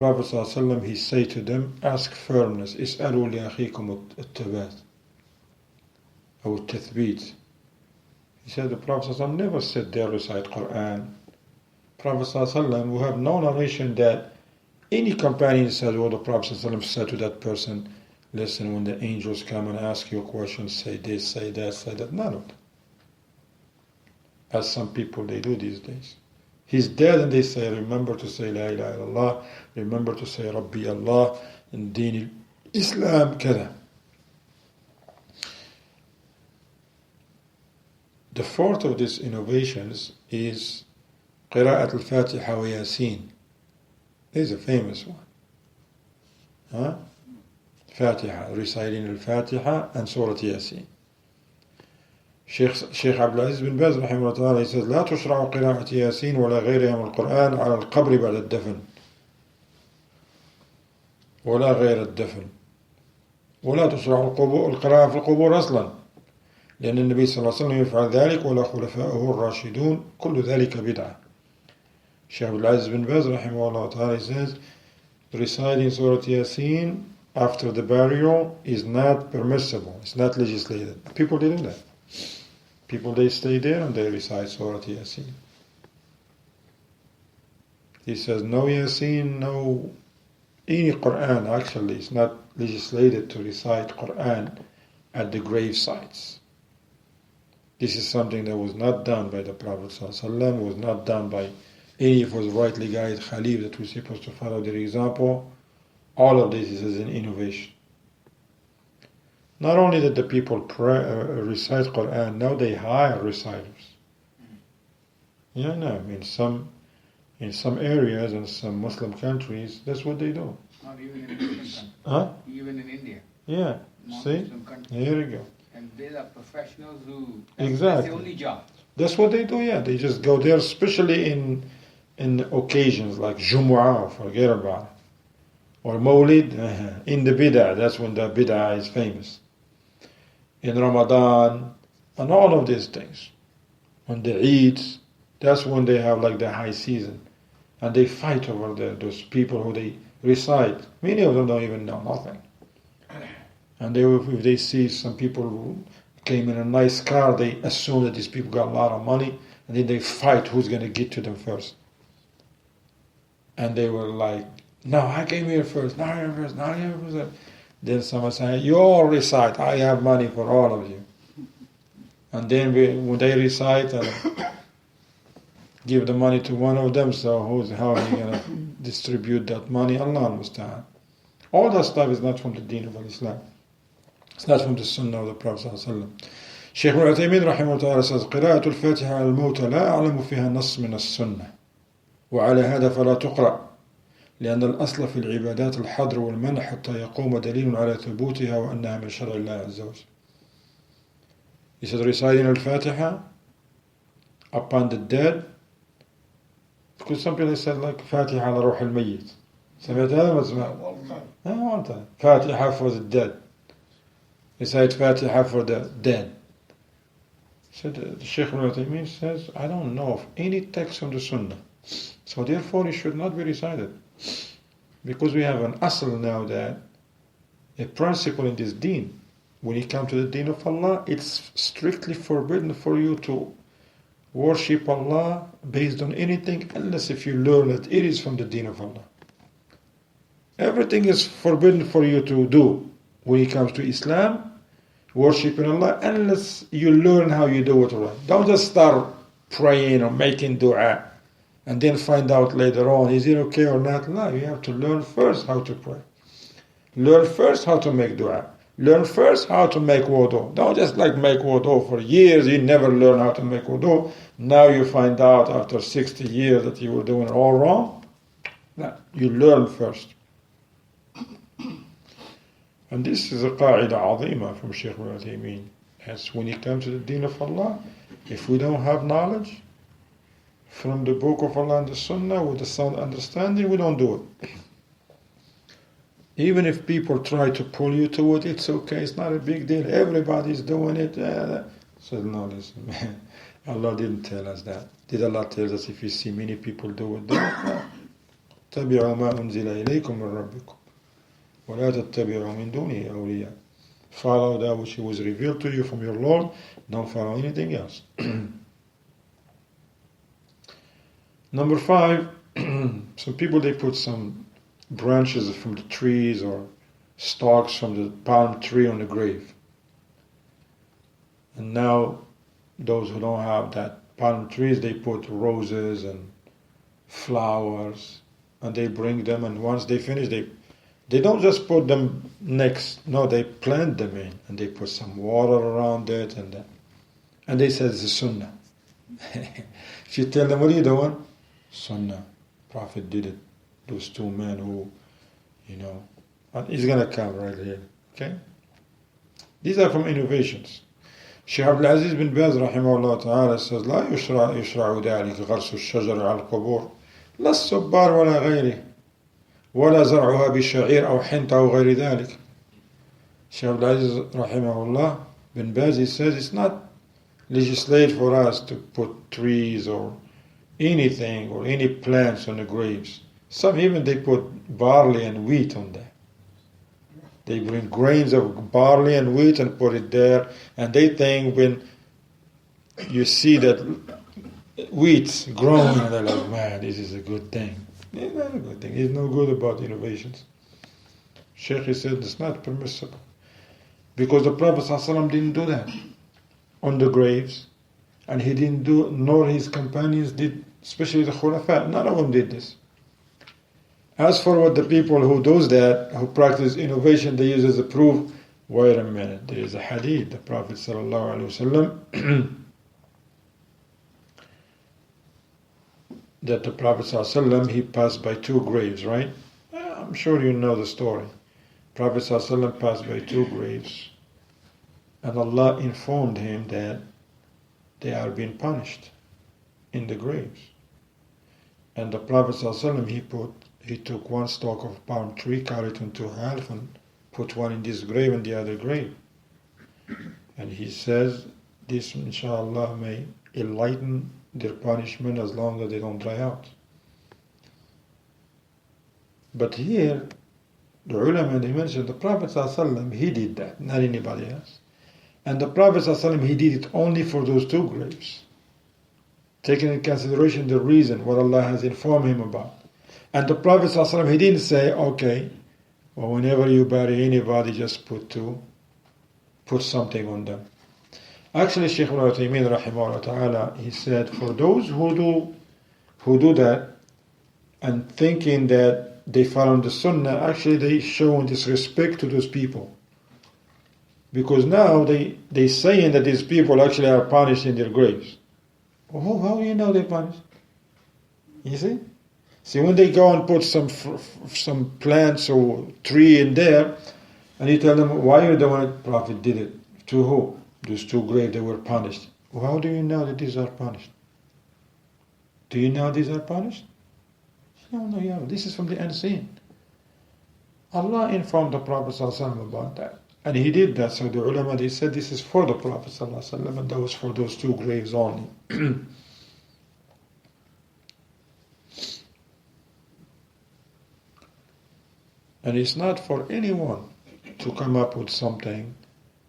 Prophet ﷺ, he say to them, ask firmness. اسألوا لأخيكم الثبات أو التثبيت. He said the Prophet ﷺ never said there recite Quran. Prophet ﷺ, we have no narration that any companion said what the Prophet ﷺ said to that person. Listen, when the angels come and ask you a question, say this, say that, say that. None of them. As some people they do these days. He's dead and they say, remember to say La ilaha illallah, remember to say Rabbi Allah, and Deen Islam, kada. The fourth of these innovations is Qira'at al-Fatiha wa Yasin. This is a famous one. Huh? Fatiha, reciting al-Fatiha and Surah Yasin. Sheikh Abdul Aziz bin Baz رحمه الله he says لا تشرع قراءة ياسين ولا غيرها من القرآن على القبر بعد الدفن ولا غير الدفن ولا تشرع القراءة في القبور أصلا لأن النبي صلى الله عليه وسلم يفعل ذلك ولا خلفاؤه الراشدون كل ذلك بدعة. Sheikh Abdul Aziz bin Baz رحمه الله he says reciting Surah Yasin after the burial is not permissible, it's not legislated. People didn't do that. People, they stay there and they recite Surah Yasin. He says, no Yasin, no any Quran. Actually, it's not legislated to recite Quran at the grave sites. This is something that was not done by the Prophet ﷺ, was not done by any of his rightly guided Khalif that we're supposed to follow their example. All of this is an innovation. Not only that the people recite Quran, now they hire reciters. Yeah, no, in some areas and some Muslim countries, that's what they do. Not even in Muslim countries. Huh? Even in India. Yeah, see? Here we go. And these are professionals who... Exactly. That's the only job. That's what they do, yeah. They just go there, especially in occasions like Jumu'ah, forget about it. Or Mawlid, in the Bid'ah, that's when the Bid'ah is famous. In Ramadan, and all of these things. On the Eids, that's when they have like the high season. And they fight over those people who they recite. Many of them don't even know nothing. And if they see some people who came in a nice car, they assume that these people got a lot of money, and then they fight who's going to get to them first. And they were like, no, I came here first, no, I came first, no, I came first. Then someone said, you all recite, I have money for all of you. And then when they recite, give the money to one of them, so how are you going to distribute that money? Allah musta'an. All that stuff is not from the deen of Islam. It's not from the sunnah of the Prophet ﷺ. Shaykh al-Uthaymeen rahimahullah says, قراءة الفاتحة على الموتى لا أعلم فيها نص من السنة وعلى هذا فلا تقرأ لأن الأصل في العبادات الحظر والمنع حتى يقوم دليل على ثبوتها وأنها من شرع الله عز وجل. He said reciting al-Fatiha upon the dead, because some people said like Fatiha على روح الميت. سمعت هذا ما سمعت؟ Fatiha for the dead. Recite Fatiha for the dead. So the Shaykh al-Uthaymeen says, I don't know of any text from the Sunnah. So therefore it should not be recited. Because we have an asl now that a principle in this deen, when you come to the deen of Allah, it's strictly forbidden for you to worship Allah based on anything unless if you learn that it is from the deen of Allah. Everything is forbidden for you to do when it comes to Islam, worshiping Allah, unless you learn how you do it right. Don't just start praying or making dua and then find out later on, is it okay or not? No, you have to learn first how to pray. Learn first how to make dua. Learn first how to make wudu. Don't just like make wudu for years, you never learn how to make wudu. Now you find out after 60 years that you were doing it all wrong. No, you learn first. And this is a qa'ida azima from Shaykh al-Uthaymeen. As when you come to the deen of Allah, if we don't have knowledge from the book of Allah and the Sunnah with the sound understanding, we don't do it. Even if people try to pull you to it, it's okay, it's not a big deal, everybody's doing it. So no, listen, man, Allah didn't tell us that. Did Allah tell us if you see many people do it, do it? No. اتبعوا ما أنزل إليكم من ربكم ولا تتبعوا من دونه أولياء. Follow that which was revealed to you from your Lord. Don't follow anything else. Number 5, some people, they put some branches from the trees or stalks from the palm tree on the grave. And now those who don't have that palm trees, they put roses and flowers, and they bring them, and once they finish, they don't just put them next, no, they plant them in, and they put some water around it, and they say it's a sunnah. If you tell them, what are you doing? Sunnah. Prophet did it. Those two men who, and he's going to come right here. Okay? These are from Innovations. Shaykh Abdul Aziz bin Baz rahimahullah ta'ala says, لا يشرع ذلك غرس الشجر على القبور لا الصبار ولا غيره ولا زرعها بشعير أو حنطة أو غير ذلك. Shaykh Abdul Aziz rahimahullah bin Baz, he says it's not legislate for us to put trees or anything or any plants on the graves. Some even they put barley and wheat on there. They bring grains of barley and wheat and put it there, and they think when you see that wheat growing, they're like, man, this is a good thing. It's not a good thing. It's no good about innovations. Sheikh, he said it's not permissible. Because the Prophet ﷺ didn't do that on the graves, and he didn't do, nor his companions did, especially the Khulafa. None of them did this. As for what the people who does that, who practice innovation, they use as a proof, wait a minute, there is a hadith, the Prophet ﷺ, that the Prophet ﷺ, he passed by two graves, right? I'm sure you know the story. Prophet ﷺ passed by two graves, and Allah informed him that they are being punished in the graves. And the Prophet ﷺ, he took one stalk of palm tree, cut it into half, and put one in this grave and the other grave. And he says, this inshallah may enlighten their punishment as long as they don't dry out. But here, the ulama, they mentioned the Prophet ﷺ, he did that, not anybody else. And the Prophet ﷺ, he did it only for those two graves, taking into consideration the reason, what Allah has informed him about. And the Prophet ﷺ, he didn't say, okay, well, whenever you bury anybody, just put something on them. Actually, Shaykh Ibn Uthaymeen rahimahullah ta'ala, he said, for those who do that and thinking that they follow the sunnah, actually they show disrespect to those people. Because now they saying that these people actually are punished in their graves. Well, how do you know they're punished? You see? See, when they go and put some plants or tree in there, and you tell them, why are you doing it? Prophet did it. To who? Those two graves, they were punished. Well, how do you know that these are punished? Do you know these are punished? No, this is from the unseen. Allah informed the Prophet ﷺ about that. And he did that. So the ulama, they said this is for the Prophet ﷺ, and that was for those two graves only. And it's not for anyone to come up with something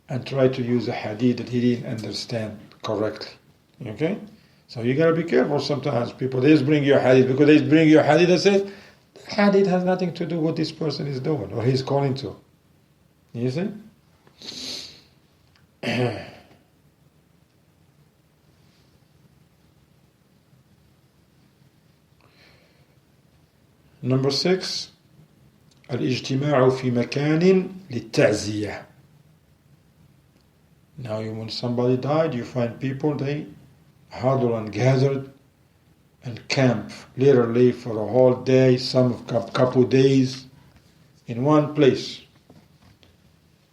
and try to use a hadith that he didn't understand correctly. Okay? So you gotta be careful sometimes. People, they just bring you a hadith because they bring you a hadith that says, the hadith has nothing to do with what this person is doing or he's calling to. You see? Number 6, الاجتماع في مكان للتعزية. Now, when somebody died, you find people, they huddle and gathered and camp, literally for a whole day, some couple days, in one place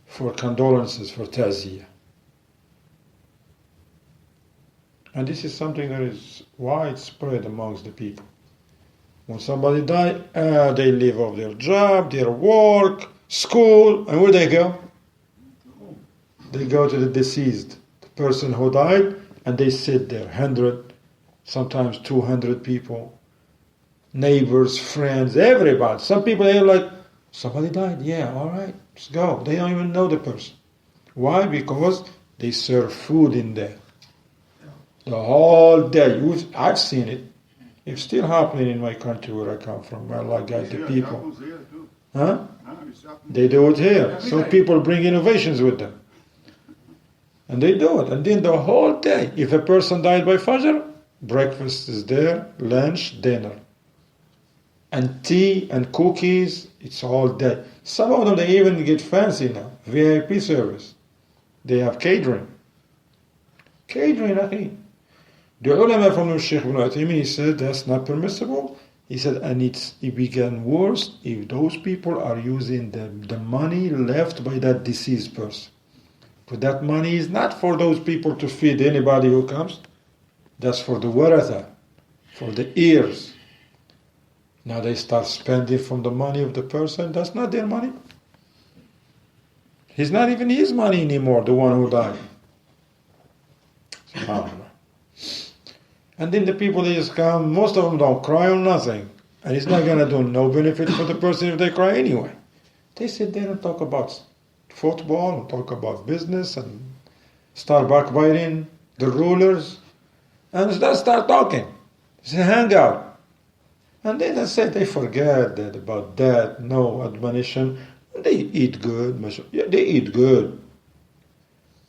for condolences, for ta'ziyah. And this is something that is widespread amongst the people. When somebody dies, they leave off their job, their work, school, and where they go? They go to the deceased, the person who died, and they sit there, 100, sometimes 200 people, Neighbors, friends, everybody. Some people, they're like, somebody died. Yeah, all right, let's go. They don't even know the person. Why? Because they serve food in there. The whole day. I've seen it. It's still happening in my country where I come from. I like the people. Huh? They do it here. So people bring innovations with them. And they do it. And then the whole day, if a person died by Fajr, breakfast is there, lunch, dinner. And tea and cookies, it's all day. Some of them, they even get fancy now. VIP service. They have catering. Catering, akhi. The ulama from the Sheikh Ibn Uthaymeen, he said that's not permissible. He said, and it began worse if those people are using the money left by that deceased person. But that money is not for those people to feed anybody who comes. That's for the waratha, for the heirs. Now they start spending from the money of the person. That's not their money. It's not even his money anymore, the one who died. SubhanAllah. And then the people, they just come, most of them don't cry or nothing. And it's not going to do no benefit for the person if they cry anyway. They sit there and talk about football, and talk about business, and start backbiting the rulers. And they start talking. It's a hangout. And then they forget that about that, no admonition. They eat good. Yeah, they eat good.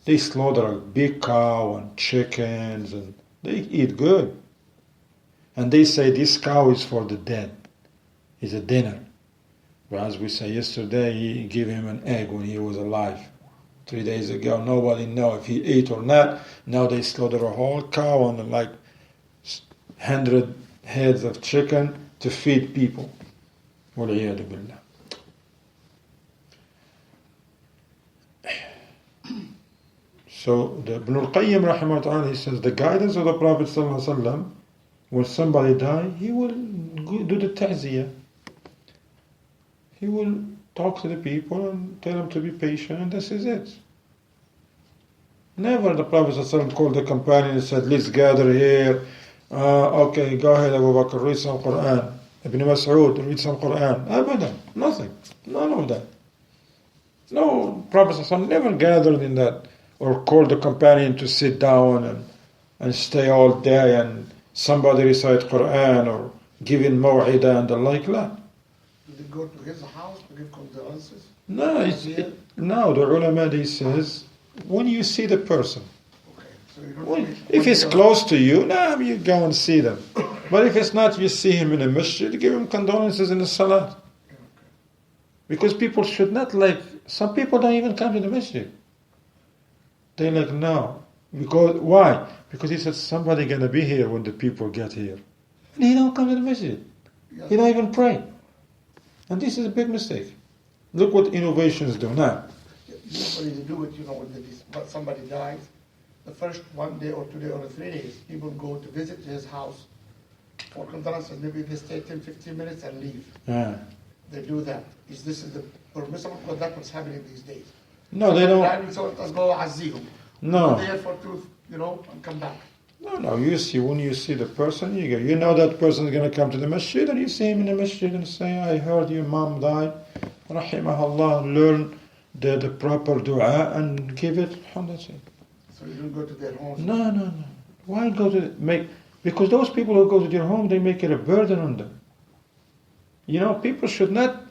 They slaughter a big cow and chickens, and they eat good. And they say this cow is for the dead. It's a dinner. But as we say yesterday, he gave him an egg when he was alive. 3 days ago, nobody know if he ate or not. Now they slaughter a whole cow and like 100 heads of chicken to feed people. وَالْعِيَاذُ بِاللَّهِ. So the Ibn al-Qayyim rahimahullah, he says the guidance of the Prophet sallallahu alaihi wasallam, when somebody die, he will do the ta'ziyah. He will talk to the people and tell them to be patient, and this is it. Never the Prophet sallallahu alaihi wasallam called the companion and said, let's gather here. Okay, go ahead, Abu Bakr, read some Quran. Ibn Mas'ud, read some Quran. Abadan, nothing. None of that. No, Prophet sallallahu alaihi wasallam never gathered in that. Or call the companion to sit down and stay all day and somebody recite Quran or give in maw'idah and the like. La. Did they go to his house to give condolences? No, no, the ulama, they says, when you see the person, Okay, so you don't if it's close to you, you go and see them. But if it's not, you see him in a masjid, give him condolences in the salat. Okay. Because people should not some people don't even come to the masjid. They're like, no. Because, why? Because he said, somebody going to be here when the people get here. And he don't come to the masjid. Yes. He don't even pray. And this is a big mistake. Look what innovations do now. Usually they do it, when somebody dies, the first 1 day or 2 days or 3 days, people go to visit his house for condolences. Maybe they stay 10, 15 minutes and leave. Yeah. They do that. This is the permissible, because that's what's happening these days. No, they don't. So let's go azihum. No. Go there for truth, and come back. No, you see, when you see the person, you know that person is going to come to the masjid, and you see him in the masjid and say, I heard your mom died. Rahimahullah, learn the proper dua and give it. That's it. So you don't go to their homes? No. Why go to because those people who go to their home, they make it a burden on them. People should not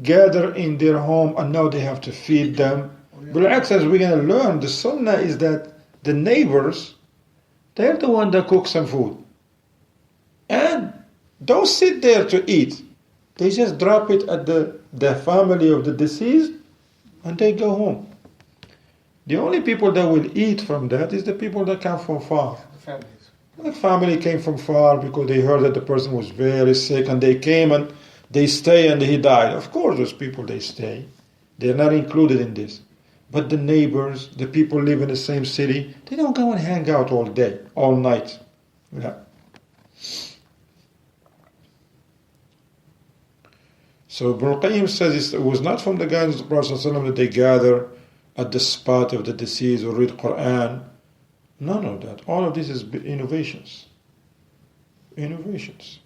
gather in their home and now they have to feed them. But as we're going to learn, the sunnah is that the neighbors, they're the one that cook some food. And don't sit there to eat. They just drop it at the family of the deceased and they go home. The only people that will eat from that is the people that come from far. The families. The family came from far because they heard that the person was very sick and they came and they stay and he died. Of course, those people, they stay. They're not included in this. But the neighbors, the people live in the same city, they don't go and hang out all day, all night. Yeah. So Ibn al-Qayyim says it was not from the guidance of the Prophet ﷺ that they gather at the spot of the deceased or read Quran. None of that. All of this is innovations. Innovations.